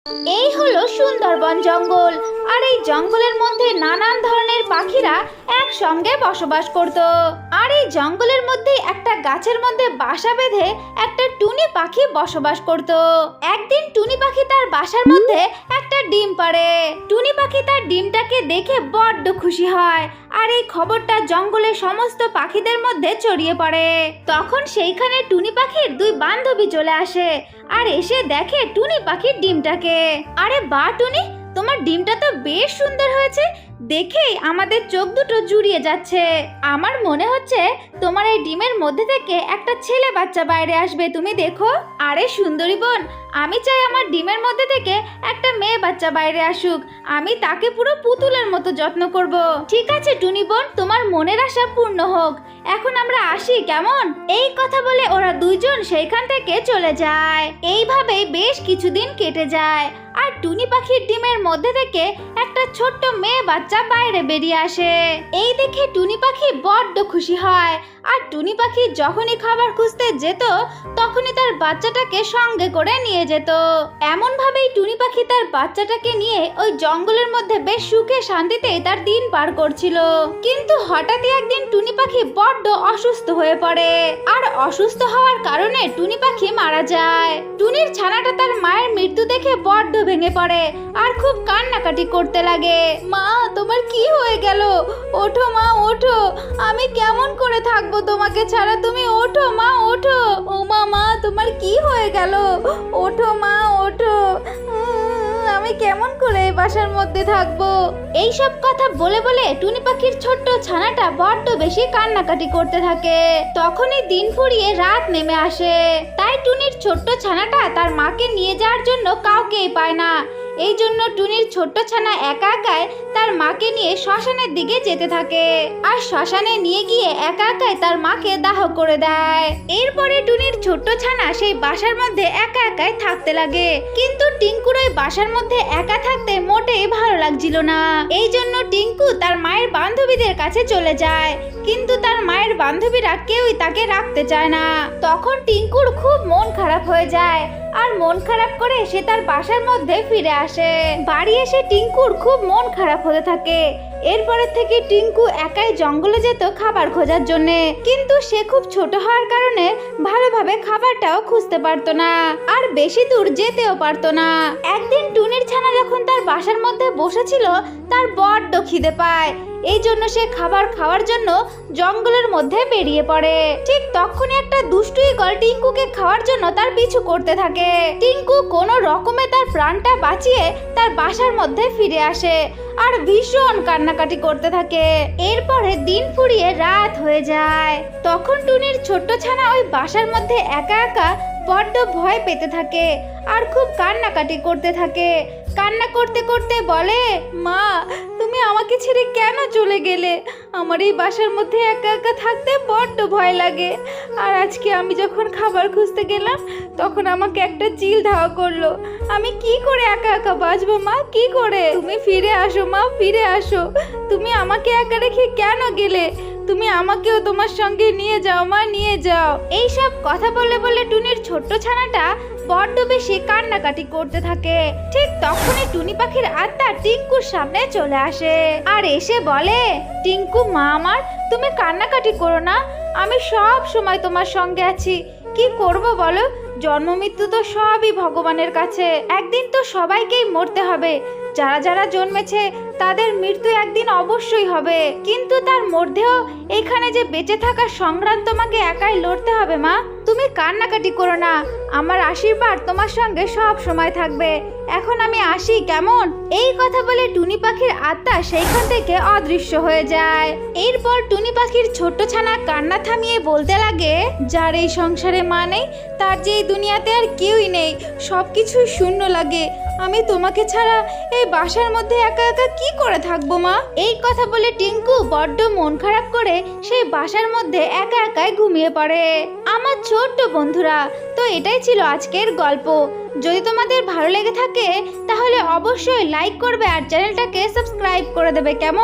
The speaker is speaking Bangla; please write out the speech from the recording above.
এই হলো সুন্দরবন জঙ্গল। আর এই জঙ্গলের মধ্যে নানান ধরনের পাখিরা একসঙ্গে বসবাস করত। আর এই জঙ্গলের মধ্যে একটা গাছের মধ্যে বাসা বেঁধে একটা টুনি পাখি বসবাস করত। একদিন টুনি পাখি তার বাসার মধ্যে একটা ডিম পাড়ে। টুনি পাখি তার ডিমটাকে দেখে বড্ড খুশি হয়। আর এই খবরটা জঙ্গলের সমস্ত পাখিদের মধ্যে ছড়িয়ে পড়ে। তখন সেইখানে টুনি পাখির দুই বান্ধবী চলে আসে আর এসে দেখে টুনি পাখির ডিমটাকে। আরে বাহ টুনি, তোমার ডিমটা তো বেশ সুন্দর হয়েছে, দেখেই আমাদের চোখ দুটো জুড়িয়ে যাচ্ছে। আমার মনে হচ্ছে তোমার এই ডিমের মধ্যে থেকে একটা ছেলে বাচ্চা বাইরে আসবে, তুমি দেখো। আরে সুন্দরী বোন, আমি চাই আমার ডিমের মধ্যে থেকে একটা মেয়ে বাচ্চা বাইরে আসুক, আমি তাকে পুরো পুতুলের মতো যত্ন করব। ঠিক আছে টুনি বোন, তোমার মনের আশা পূর্ণ হোক, এখন আমরা আসি কেমন। এই কথা বলে ওরা দুইজন সেইখান থেকে চলে যায়। এইভাবেই বেশ কিছুদিন কেটে যায় আর টুনি পাখির ডিমের মধ্যে থেকে একটা ছোট্ট মেয়ে বাচ্চা বাইরে বেরিয়ে আসে। এই দেখে টুনি পাখি বড্ড খুশি হয়। আর টুনি পাখি যখনই খাবার খুঁজতে যেত তখনই তার বাচ্চাটাকে সঙ্গে করে নিয়ে যেত। এমন ভাবেই টুনি পাখি তার বাচ্চাটাকে নিয়ে ওই জঙ্গলের মধ্যে বেশ সুখে শান্তিতে তার দিন পার করছিল। কিন্তু হঠাৎই একদিন টুনি পাখি বড্ড অসুস্থ হয়ে পড়ে। আর অসুস্থ হওয়ার কারণে টুনি পাখি মারা যায়। টুনির ছানাটা তার মায়ের মৃত্যু দেখে বড্ড ভেঙে পড়ে আর খুব কান্নাকাটি করতে লাগে। মা, তোমার কি হয়ে গেল? ওঠো মা, ওঠো, আমি কেমন করে থাকবো তোমাকে ছাড়া, তুমি ওঠো মা, ওঠো। ও মা, মা তোমার কি হয়ে গেল? ওঠো মা, ওঠো, আমি কেমন করে এই বাসার মধ্যে থাকবো? এইসব কথা বলে বলে টুনি পাখির ছোট্ট ছানাটা বড্ড বেশি কান্নাকাটি করতে থাকে। তখনই দিন ফুরিয়ে রাত নেমে আসে। তাই টুনির ছোট্ট ছানাটা তার মাকে নিয়ে যাওয়ার জন্য কাউকেই পায় না। এই জন্য টুনির ছোট্ট ছানা একা একাই তার মাকে নিয়ে শ্মশানের দিকে যেতে থাকে। আর শ্মশানে নিয়ে গিয়ে একা একাই তার মাকে দাহ করে দেয়। এরপরে টুনির ছোট্ট ছানা সেই বাসার মধ্যে একা একাই থাকতে লাগে। কিন্তু টিঙ্কুর ওই বাসার মধ্যে একা থাকতে মোটেই ভালো লাগছিল না। এই জন্য টিঙ্কু তার মায়ের বান্ধবীদের কাছে চলে যায়। কিন্তু তার মায়ের বান্ধবীরা কেউই তাকে রাখতে চায় না। তখন টিঙ্কুর খুব মন খারাপ হয়ে যায়। আর মন খারাপ করে সে তার বাসার মধ্যে ফিরে আসে। বাড়ি এসে টিঙ্কুর খুব মন খারাপ হতে থাকে। এরপরের থেকে টিঙ্কু একাই জঙ্গলে যেত খাবার খোঁজার জন্যে। কিন্তু সে খুব ছোট হওয়ার কারণে ভালোভাবে খাবারটাও খুঁজতে পারতো না আর বেশি দূর যেতেও পারতো না। একদিন টুনির ছানা যখন তার বাসার মধ্যে বসেছিল তার বড্ড খিদে পায়। এই জন্য সে খাবার খাওয়ার জন্য জঙ্গলের মধ্যে বেরিয়ে পড়ে। ঠিক তখনই একটা দুষ্টু ঈগল টিঙ্কুকে খাওয়ার জন্য তার পিছু করতে থাকে। টিঙ্কু কোনো রকমে তার প্রাণটা বাঁচিয়ে তার বাসার মধ্যে ফিরে আসে আর ভীষণ কান্নাকাটি করতে থাকে। এরপরে দিন ফুরিয়ে রাত হয়ে যায়। তখন টুনির ছোট্ট ছানা ওই বাসার মধ্যে একা একা বড্ড ভয় পেতে থাকে আর খুব কান্নাকাটি করতে থাকে। কান্না করতে করতে বলে, মা তুমি আমাকে ছেড়ে কেন চলে গেলে? আমার এই বাসার মধ্যে একা একা থাকতে বড্ড ভয় লাগে। আর আজকে আমি যখন খাবার খুঁজতে গেলাম তখন আমাকে একটা চিল ধাওয়া করলো। আমি কি করে একা একা বাঁচবো মা, কি করে? তুমি ফিরে আসো মা, ফিরে আসো। তুমি আমাকে একা রেখে কেন গেলে? তুমি আমাকেও তোমার সঙ্গে নিয়ে যাও মা, নিয়ে যাও। এইসব কথা বলে বলে টুনির ছোট্ট ছানাটা বড্ড বেশি কান্নাকাটি করতে থাকে। ঠিক তখনই টুনি পাখির আত্মা টিঙ্কুর সামনে চলে আসে আর এসে বলে, টিঙ্কু মা আমার, তুমি কান্নাকাটি করো না, আমি সব সময় তোমার সঙ্গে আছি। কি করব বলো? জন্ম মৃত্যু তো সবই ভগবানের কাছে। একদিন তো সবাইকেই মরতে হবে। যারা যারা জন্মেছে তাদের মৃত্যু একদিন অবশ্যই হবে। কিন্তু তার মধ্যেও এখানে যে বেঁচে থাকার সংগ্রাম তোমাকে একাই লড়তে হবে মা। তুমি কান্নাকাটি করো না, আমার আশীর্বাদ তোমার সঙ্গে সব সময় থাকবে। এখন আমি আসি কেমন? এই কথা বলে টুনি পাখির আত্মা সেইখান থেকে অদৃশ্য হয়ে যায়। এরপর টুনি পাখির ছোট্ট ছানা কান্না থামিয়ে বলতে লাগে, যার এই সংসারে মা নেই তার যে এই দুনিয়াতে আর কেউই নেই, সবকিছুই শূন্য লাগে। আমি তোমাকে ছাড়া এই বাসার মধ্যে একা একা কি করে থাকবো মা? এই কথা বলে টিঙ্কু বড্ড মন খারাপ করে সেই বাসার মধ্যে একা একাই ঘুমিয়ে পড়ে। আমার ছোট্ট বন্ধুরা, তো এটাই ছিল আজকের গল্প। যদি তোমাদের ভালো লেগে থাকে তাহলে অবশ্যই লাইক করবে আর চ্যানেলটাকে সাবস্ক্রাইব করে দেবে কেমন?